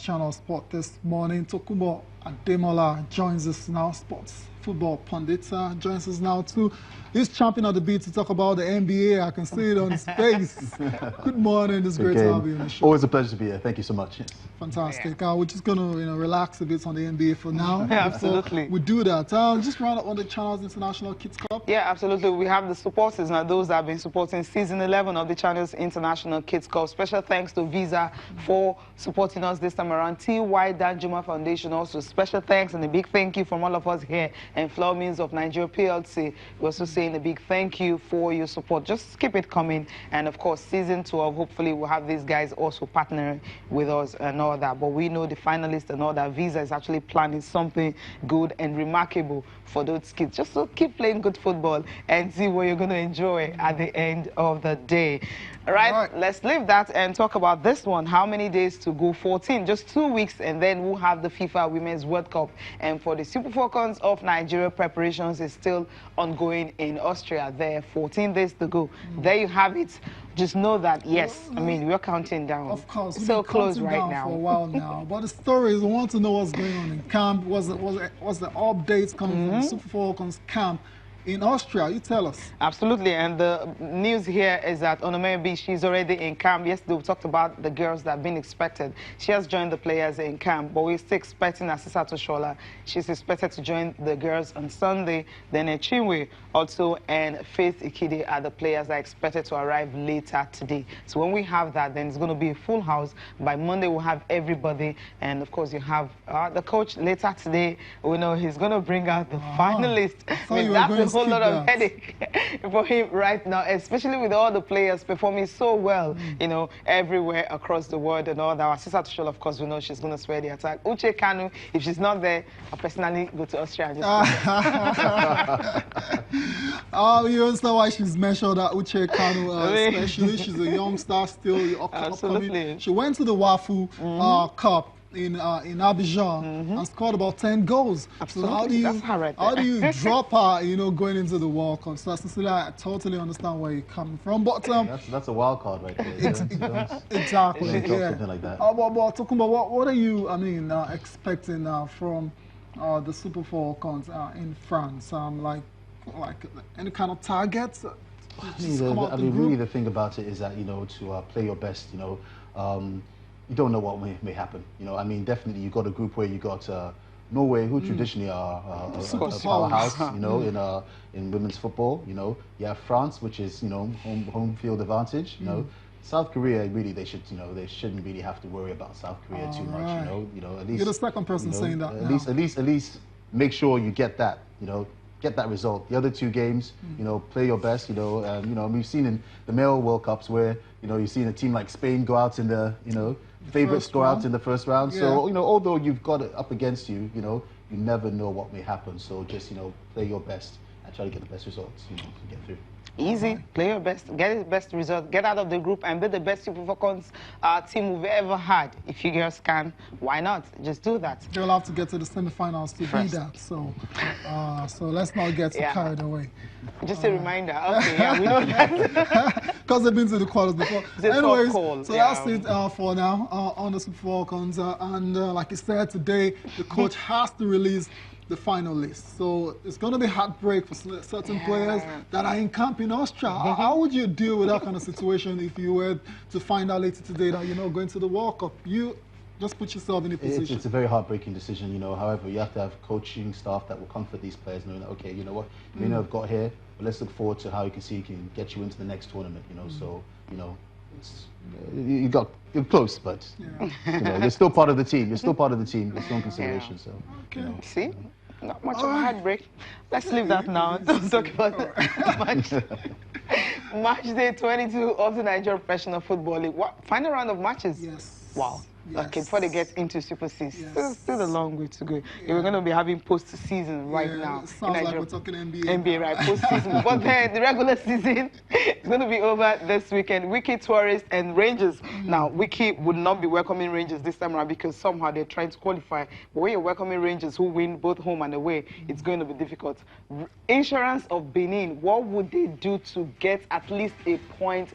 Channel Sport this morning. Tokunbo Ademola joins us now, sports football pundit, joins us now too. He's champing at the beat to talk about the NBA. I can see it on his face. Good morning. It's great to have you on the show. Always a pleasure to be here. Thank you so much. Yes. Fantastic. We're just going to relax a bit on the NBA for now. Yeah, absolutely. We do that. Just round up on the Channels International Kids Cup. Yeah, absolutely. We have the supporters now, those that have been supporting season 11 of the Channels International Kids Cup. Special thanks to Visa for supporting us this time around. T.Y. Danjuma Foundation also. Special thanks and a big thank you from all of us here and Flour Mills of Nigeria PLC. We're also saying a big thank you for your support. Just keep it coming. And of course, season 12, hopefully we'll have these guys also partnering with us and all that. But we know the finalists and all that. Visa is actually planning something good and remarkable for those kids. Just to keep playing good football and see what you're going to enjoy at the end of the day. All right, let's leave that and talk about this one. How many days to go? 14, just 2 weeks, and then we'll have the FIFA Women's World Cup. And for the Super Falcons of Nigeria, preparations is still ongoing in Austria. There are 14 days to go. There you have it. Just know that, yes, I mean, we're counting down. Of course. We've so been close counting right down now. for a while now. But the story is, we want to know what's going on in camp. What's the updates coming from the Super Falcons camp in Austria? You tell us. Absolutely, and the news here is that Onomebi, she's already in camp. Yesterday we talked about the girls that have been expected. She has joined the players in camp, but we're still expecting Asisa Toshola. She's expected to join the girls on Sunday. Then Chinwe also and Faith Ikide are the players that are expected to arrive later today. So when we have that, then it's going to be a full house. By Monday we'll have everybody, and of course you have the coach later today. We know he's going to bring out the finalists. I mean, that's a whole lot of headache for him right now, especially with all the players performing so well, you know, everywhere across the world and all that. Our sister Tushol, of course, we know she's going to spread the attack. Uche Kanu, if she's not there, I'll personally go to Austria and just you understand why she's mentioned that Uche Kanu, especially. She's a young star still, upcoming. She went to the WAFU Cup in Abidjan and scored about 10 goals. Absolutely. So how do you drop her, you know, going into the World Cup? So Cecilia, I totally understand where you're coming from, but that's a wild card right there. Exactly. Yeah. Something like that. But Tokunbo, what are you, expecting from the Super Falcons in France? Like any kind of targets? Really the thing about it is that, you know, to play your best, you know, you don't know what may happen. You know, I mean, definitely you got a group where you got Norway, who traditionally are a powerhouse, you know, in women's football. You know, you have France, which is, you know, home field advantage. You know, South Korea, really, they shouldn't really have to worry about South Korea too much. You know, at least you're the second person saying that. At least make sure you get that. You know, get that result. The other two games, you know, play your best. You know, we've seen in the male World Cups where, you know, you've seen a team like Spain go out in the, you know, favorites go out in the first round. So, you know, although you've got it up against you, you know, you never know what may happen. So just, you know, play your best and try to get the best results, you know, to get through. Easy, play your best, get the best result, get out of the group and be the best Super Falcons team we've ever had. If you girls can, why not? Just do that. They'll have to get to the semifinals to be that. So, so let's not get carried away. Just a reminder. Okay, yeah, we know that. Because they've been to the quarters before. Anyways, so that's it for now on the Super Falcons. And like I said, today the coach has to release the final list. So it's going to be heartbreak for certain players that are in camp in Austria. How would you deal with that kind of situation if you were to find out later today that you're not going to the World Cup? You just put yourself in a position. It's a very heartbreaking decision, you know. However, you have to have coaching staff that will comfort these players, knowing that, okay, you know what, you may not have got here, but let's look forward to how you can see you can get you into the next tournament, you know. So, you know, you're close, but you know, you're still part of the team. You're still part of the team. There's no consideration. So, you know. See? Not much of a heartbreak. Let's leave that now. Don't talk about match. Match day 22 of the Nigeria Professional Football League. Final round of matches? Yes. Wow. Okay, before they get into Super 6, still a long way to go. We're going to be having post-season right now. Sounds like we're talking NBA. NBA, right, post-season. But then the regular season is going to be over this weekend. Wiki Tourist and Rangers. Now, Wiki would not be welcoming Rangers this time around because somehow they're trying to qualify. But when you're welcoming Rangers who win both home and away, it's going to be difficult. Insurance of Benin, what would they do to get at least a point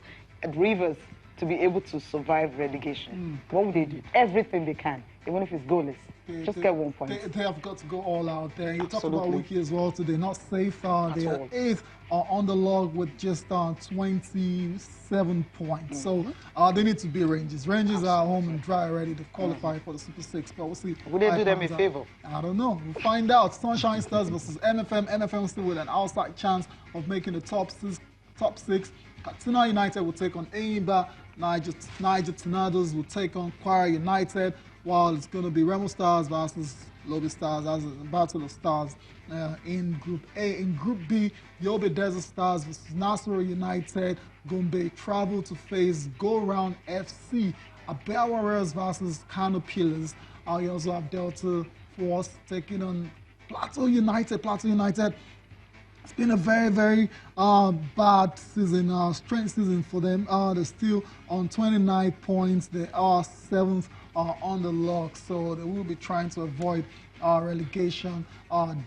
at Rivers? to be able to survive relegation, what would they do? Everything they can, even if it's goalless. Just get 1 point. They have got to go all out there. You talked about Wiki as well today. Not safe. They are 8th on the log with just 27 points. So they need to be Rangers. Rangers are home and dry already. They've qualified for the Super 6. But we'll see. Would they do them a favor? I don't know. We'll find out. Sunshine Stars versus MFM. MFM still with an outside chance of making the top six. Katsina United will take on Enyimba. Niger Tornadoes will take on Kwara United. While it's going to be Remo Stars versus Lobby Stars as a battle of stars in Group A. In Group B, Yobe Desert Stars versus Nasarawa United. Gombe travel to face Go Round FC. Abel Warriors versus Kano Pillars. You also have Delta Force taking on Plateau United. Plateau United. It's been a very, very bad season, strange season for them. They're still on 29 points. They are 7th on the log, so they will be trying to avoid relegation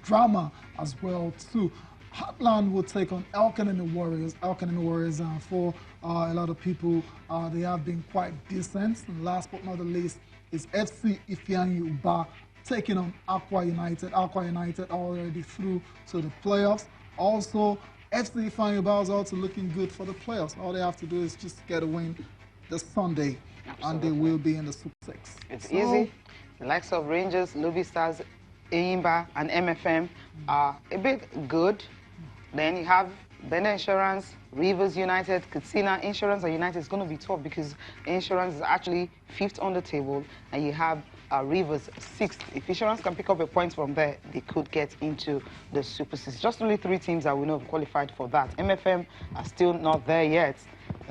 drama as well too. Heartland will take on Elkanemi Warriors. Elkanemi Warriors, for a lot of people, they have been quite decent. And last but not the least is FC Ifeanyi Uba taking on Aqua United. Aqua United already through to the playoffs. Also, FC Ifeanyi Uba is also looking good for the playoffs. All they have to do is just get a win this Sunday. Absolutely. And they will be in the Super 6. It's easy. The likes of Rangers, Lobby Stars, Enyimba, and MFM are a bit good. Then you have Benin Insurance, Rivers United, Katsina Insurance, and United is going to be tough because Insurance is actually 5th on the table, and you have Rivers 6th. If Insurance can pick up a point from there, they could get into the Super 6. Just only 3 teams that we know have qualified for that. MFM are still not there yet.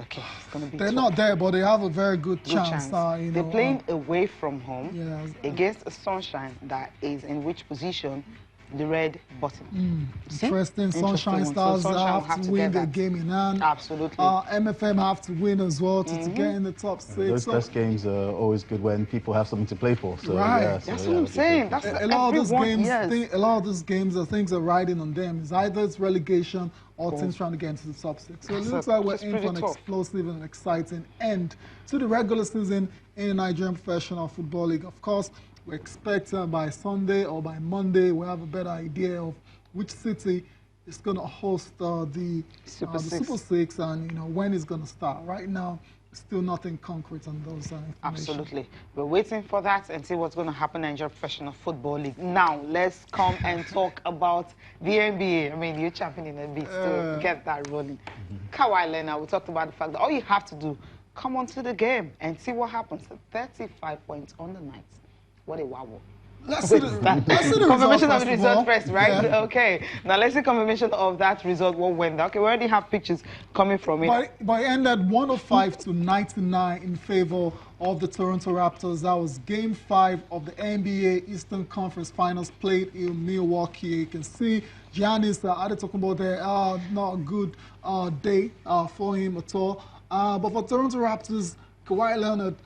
Okay, it's going to be They're tough. not there, but they have a very good chance. They're playing away from home against a Sunshine that is in which position? The red button. Interesting. Sunshine Stars have to win the game in hand. Absolutely. MFM have to win as well to get in the top 6. Those test games are always good when people have something to play for. So, right. Yeah, that's what I'm saying. That's a lot of these games, things are riding on them. It's either it's relegation or teams trying to get into the top 6. So it looks like we're in for an explosive and exciting end to the regular season in the Nigerian Professional Football League. Of course, we expect by Sunday or by Monday we'll have a better idea of which city is going to host the Super 6 and when it's going to start. Right now, still nothing concrete on those information. Absolutely. We're waiting for that and see what's going to happen in Nigeria Professional Football League. Now, let's come and talk about the NBA. I mean, you're championing a bit to get that rolling. Kawhi Leonard, we talked about the fact that all you have to do, come onto the game and see what happens. 35 points on the night. What a wow. Let's see the confirmation of the result first, right? Yeah. Okay. Now let's see confirmation of that result. What went there? Okay, we already have pictures coming from it. But it ended 105 to 99 in favor of the Toronto Raptors. That was Game 5 of the NBA Eastern Conference Finals played in Milwaukee. You can see Giannis Antetokounmpo there. Not a good day for him at all. But for Toronto Raptors, Kawhi Leonard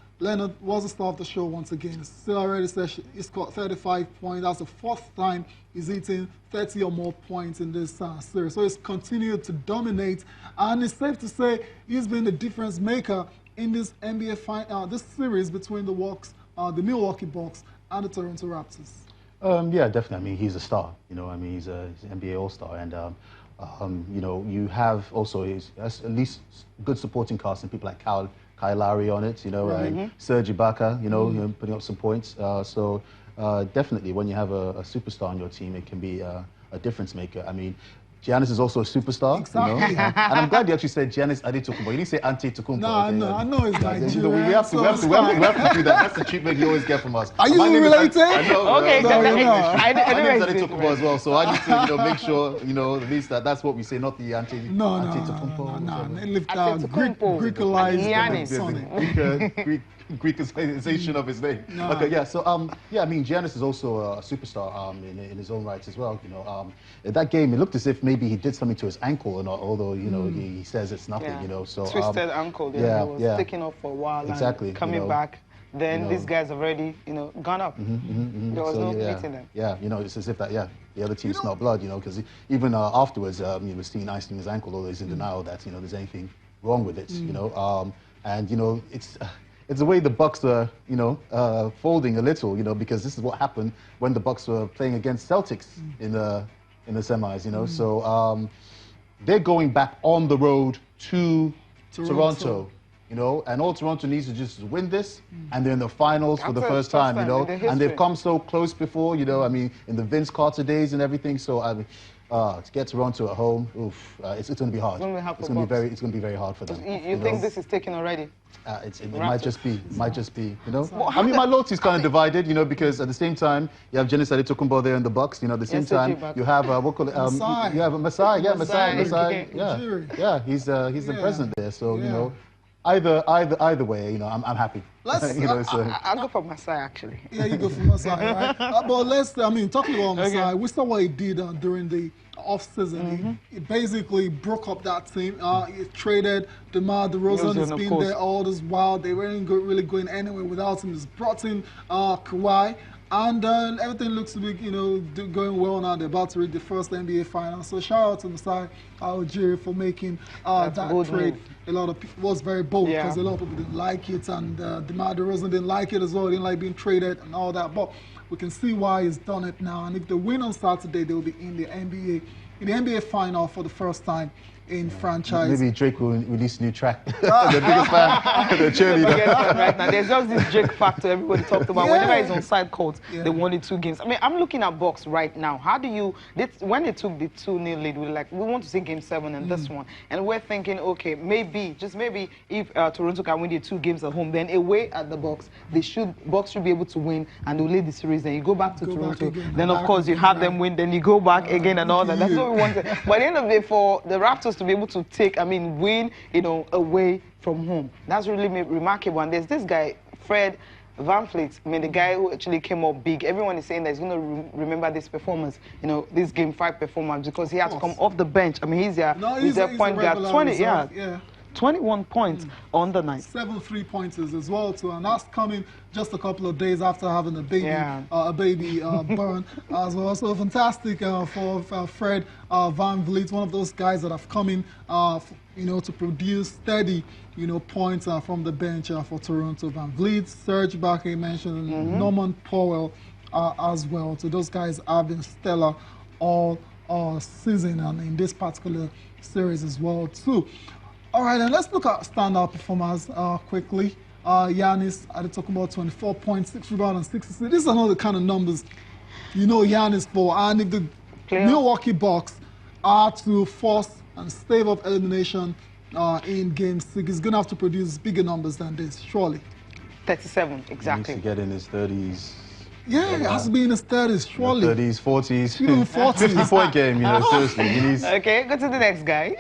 was the star of the show once again. Still already said he scored 35 points. That's the 4th time he's hitting 30 or more points in this series. So he's continued to dominate. And it's safe to say he's been the difference maker in this NBA this series between the Milwaukee Bucks and the Toronto Raptors. Yeah, definitely. I mean, he's a star. He's an NBA All-Star. And, you have also at least good supporting cast and people like Kyle Lowry on it, Serge Ibaka, putting up some points. So definitely, when you have a superstar on your team, it can be a difference maker. I mean, Giannis is also a superstar, exactly. And I'm glad you actually said Giannis Antetokounmpo. You didn't say Antetokounmpo. No, I know it's Nigerian. We have to do that. That's the treatment you always get from us. Are you related? I know. Okay, my name is Antetokounmpo as well, so I need to make sure at least that's what we say, not the Antetokounmpo. No. They lift out Greekalized Greekization of his name. No. Okay, yeah. So I mean, Giannis is also a superstar in his own right as well. In that game, it looked as if maybe he did something to his ankle or not. Although he says it's nothing. So twisted ankle. He was sticking up for a while. Exactly. And coming back. Then these guys have already, gone up. There was no beating them. Yeah, it's as if that, the other team smelled blood, because even afterwards, Steve icing his ankle, although he's in denial that, there's anything wrong with it, And, you know, it's the way the Bucks were, you know, folding a little, you know, because this is what happened when the Bucks were playing against Celtics in the semis, you know. So they're going back on the road to Toronto, you know, and all Toronto needs to just win this, and they're in the finals for the first time, you know, and they've come so close before, you know, I mean, in the Vince Carter days and everything. So I mean, to get Toronto at home, oof, it's going to be hard. It's going to be very hard for them. You think this is taken already? It might just be, you know. Well, I mean, my loyalty is kind of divided, you know, because at the same time you have Giannis Antetokounmpo there in the Bucks, you know. At the same time you have what call it? You have Masai, yeah, he's the president there, so you know. Either way, you know, I'm happy. You know, I'll go for Masai, actually. Yeah, you go for Masai, right? But I mean, talking about Masai, we saw what he did during the off-season. He basically broke up that team. He traded DeMar DeRozan. He's been there all this while. They weren't really going anywhere without him. He's brought in Kawhi. And everything looks to be, you know, going well now. They're about to reach the first NBA final. So shout out to Masai Ujiri for making that trade. A lot of people was very bold because a lot of people didn't like it, and DeMar DeRozan didn't like it as well. He didn't like being traded and all that. But we can see why he's done it now. And if they win on Saturday, they'll be in the NBA final for the first time in franchise. Maybe Drake will release a new track. The biggest fan, the cheerleader. Right now, there's just this Drake factor everybody talked about. Whenever he's on side court, they won the 2 games. I mean, I'm looking at Bucks right now. How do you, when they took the 2-0 lead, we were like, we want to see game 7 and this one. And we're thinking, okay, maybe, just maybe, if Toronto can win the 2 games at home, then away at the Bucks, Bucks should be able to win and they'll lead the series. Then you go back to Toronto. Then, of course, you have them win. Then you go back again and all that. That's what we wanted. But at the end of the day, for the Raptors to be able to win, you know, away from home. That's really remarkable. And there's this guy, Fred VanVleet, I mean, the guy who actually came up big. Everyone is saying that he's going to remember this performance, you know, this Game 5 performance, because he had to come off the bench. I mean, he's their point guard. 21 points on the night. 7 3-pointers as well, too, and that's coming just a couple of days after having a baby, burn as well. So fantastic for Fred VanVleet, one of those guys that have come in, you know, to produce steady, you know, points from the bench for Toronto. VanVleet, Serge Ibaka mentioned, Norman Powell as well. So those guys have been stellar all season and in this particular series as well, too. All right, and let's look at standout performers quickly. Giannis, I talk about 24 points, 6 rebounds, and 6 assists. These are not the kind of numbers you know Giannis for. And if the Milwaukee Bucks are to force and stave off elimination in Game 6, he's going to have to produce bigger numbers than this, surely. 37, exactly. He needs to get in his 30s. Yeah, it has to be in his 30s, surely. 30s, 40s. Even 40s. 50-point game, you know, seriously. He needs... Okay, go to the next guy.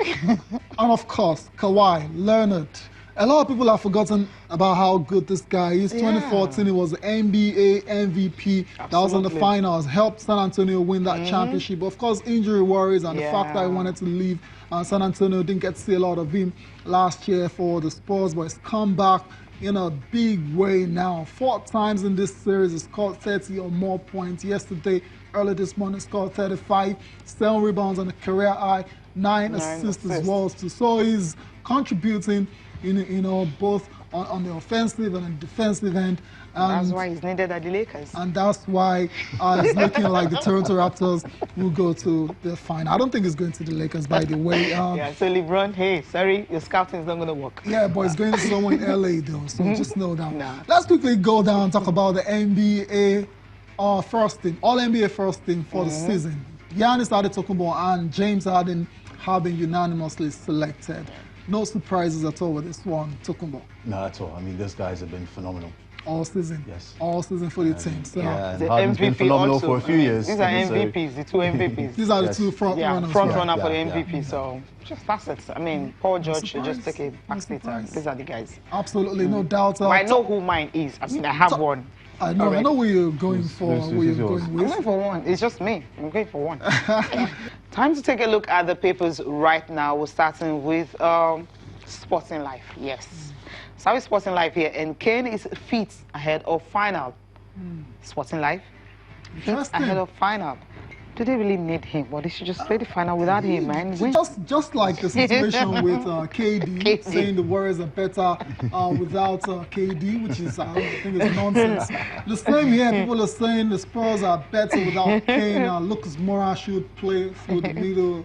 And of course, Kawhi Leonard. A lot of people have forgotten about how good this guy is. 2014, he was the NBA MVP. Absolutely. That was in the finals, helped San Antonio win that championship. But of course, injury worries and the fact that he wanted to leave San Antonio, didn't get to see a lot of him last year for the Spurs, but he's come back in a big way now. 4 times in this series, he scored 30 or more points. Yesterday, early this morning, scored 35, 7 rebounds on a career high, 9 assists as well. So he's contributing, you know, both on the offensive and the defensive end. That's why he's needed at the Lakers. And that's why it's looking like the Toronto Raptors will go to the final. I don't think it's going to the Lakers, by the way. Yeah, so LeBron, hey, sorry, your scouting is not going to work. Yeah, but it's going to somewhere in LA, though, so just know that. Let's quickly go down and talk about the NBA first team, All-NBA first team for the season. Giannis Antetokounmpo and James Harden have been unanimously selected. No surprises at all with this one, Tokumbo. No, at all. I mean, those guys have been phenomenal. All season. Yes. All season for the team. So yeah, and Harden's been phenomenal for a few years. These are MVPs, the 2 MVPs. These are the 2 front runners. Front runner for the MVP. So just facets. I mean, Paul George should just take a back seat. These are the guys. Absolutely, no doubt. I know who mine is. I mean, I have one. I know where you're going for. Where you're going with. I'm going for one. It's just me. I'm going for one. Time to take a look at the papers right now. We're starting with Sporting Life. Yes. So Sporting Life here, and Kane is feet ahead of final. Sporting Life, feet ahead of final. do they really need him? Well, they should just play the final without him, man. Just like the situation with KD, saying the Warriors are better without KD, which is, I think it's nonsense. The same here, people are saying the Spurs are better without Kane. Lucas Moura should play through the middle.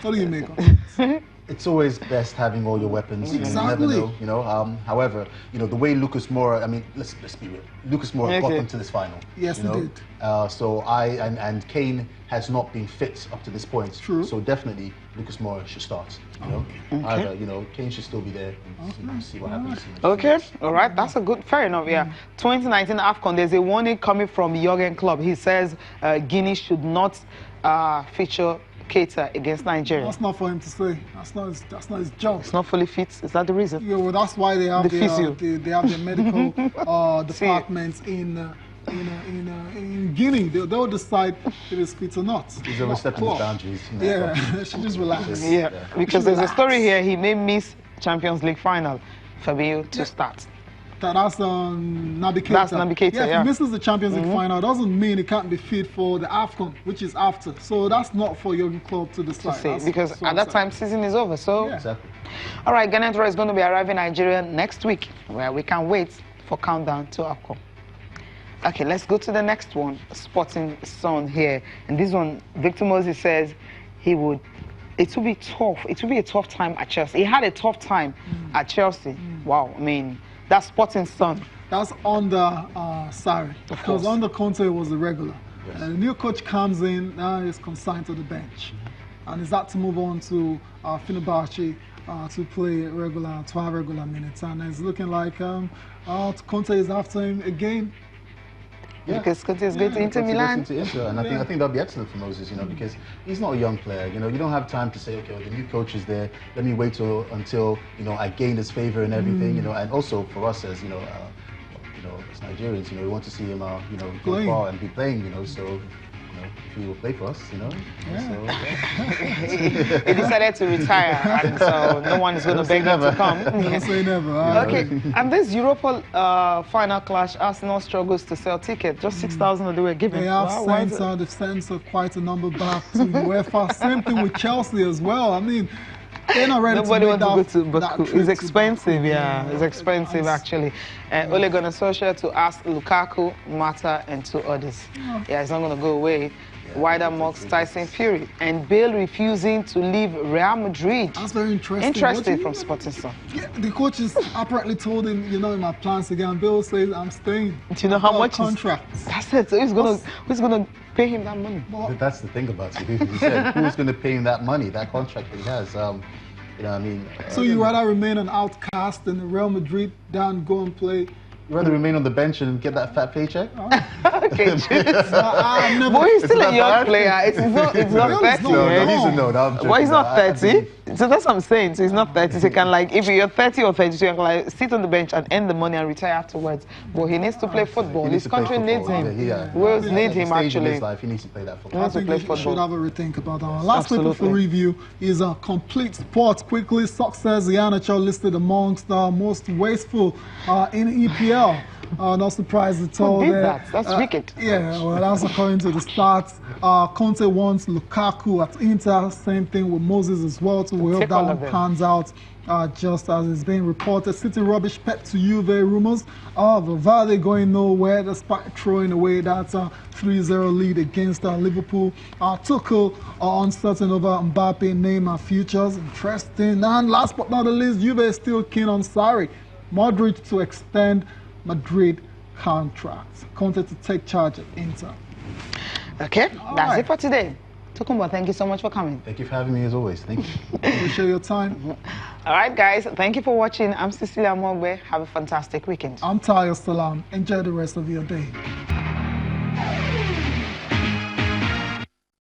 What do you make of it? It's always best having all your weapons. Exactly. You never know, you know. However, you know, the way Lucas Moura, I mean, let's be real. Lucas Moura got them to this final. Yes, he did. So and Kane has not been fit up to this point. True. So definitely Lucas Moura should start. You know, either, you know, Kane should still be there and see what happens. Okay, all right, that's a good, fair enough, yeah. 2019 AFCON, there's a warning coming from Jurgen Klopp. He says Guinea should not feature Keita against Nigeria. That's not for him to say. That's not his job. It's not fully fit. Is that the reason? Yeah, well, that's why they have they have their medical departments in Guinea. They'll decide if it's fit or not. He's overstepping his boundaries. You know, yeah, they should just relax. Yeah, because there's a story here. He may miss Champions League final, Fabio, to start. That's Naby Keita. That's Naby Keita, yeah. If he misses the Champions League final, it doesn't mean he can't be fit for the AFCON, which is after. So that's not for Jurgen Klopp to decide. Because at that time, season is over. So, exactly. All right, Ghana is going to be arriving in Nigeria next week, where we can't wait for countdown to AFCON. Okay, let's go to the next one. Sporting Sun here, and this one, Victor Moses says it will be tough. It will be a tough time at Chelsea. He had a tough time at Chelsea. Wow, I mean. That's Sporting Sun. That's under Sarri, because under Conte was a regular. Yes. And the new coach comes in, now he's consigned to the bench. And is that to move on to Fenerbahce to play regular, 12 regular minutes. And it's looking like Conte is after him again. Yeah. Because Conte is going to Inter Milan. And I think that'll be excellent for Moses, you know, because he's not a young player. You know, you don't have time to say, okay, well, the new coach is there. Let me wait until you know I gain his favor and everything. You know, and also for us as you know, as Nigerians, you know, we want to see him, you know, go far and be playing. You know, so. If he will play for us, you know. Yeah. So, yeah. He decided to retire, and so no one is going to beg him to come. Don't say never. Okay, and this Europa final clash, Arsenal struggles to sell tickets. Just 6,000 they were given. They have sent quite a number back to UEFA. Same thing with Chelsea as well. I mean, they're not ready Nobody to wants to go to Baku. It's expensive, it's expensive actually. Ole Gunnar Solskjaer to ask Lukaku, Mata, and 2 others. Yeah, it's not going to go away. Wider mocks Tyson Fury, and Bale refusing to leave Real Madrid. That's very interesting. Interesting from Sporting Sun. Yeah, the coaches apparently told him, you know, in my plans again. Bale says, I'm staying. Do you know how much contract? That's it. So who's gonna pay him that money? Well, that's the thing about it. He said, who's going to pay him that money, that contract that he has? You know, I mean. So you rather remain an outcast in Real Madrid than go and play? You rather remain on the bench and get that fat paycheck? Okay, but he's still a young player. It's not 30. Well, he's not 30. So that's what I'm saying. So he's not 30. So you can, like, if you're 30 or 32, you can, like, sit on the bench and earn the money and retire afterwards. But he needs to play football. His country needs him. Wales need him, actually. He needs to play that football. I think he should have a rethink about that one. Last paper for review is Complete Sports. Quickly, success, the NHL listed amongst the most wasteful in EPL. Not surprised at all. Who did that? That's wicked. Yeah, well, that's according to the stats. Conte wants Lukaku at Inter. Same thing with Moses as well. So we hope that one pans out just as it's being reported. City rubbish Pep to Juve rumors. Valverde going nowhere despite throwing away that 3-0 lead against Liverpool. Tuchel uncertain over Mbappe, Neymar futures. Interesting. And last but not the least, Juve is still keen on Sarri. Modric to extend Madrid contract. Conte to take charge at Inter. Okay, that's it for today. Tokumbo, thank you so much for coming. Thank you for having me as always. Thank you. Appreciate your time. All right, guys. Thank you for watching. I'm Cecilia Mogbe. Have a fantastic weekend. I'm Tayo Salam. Enjoy the rest of your day.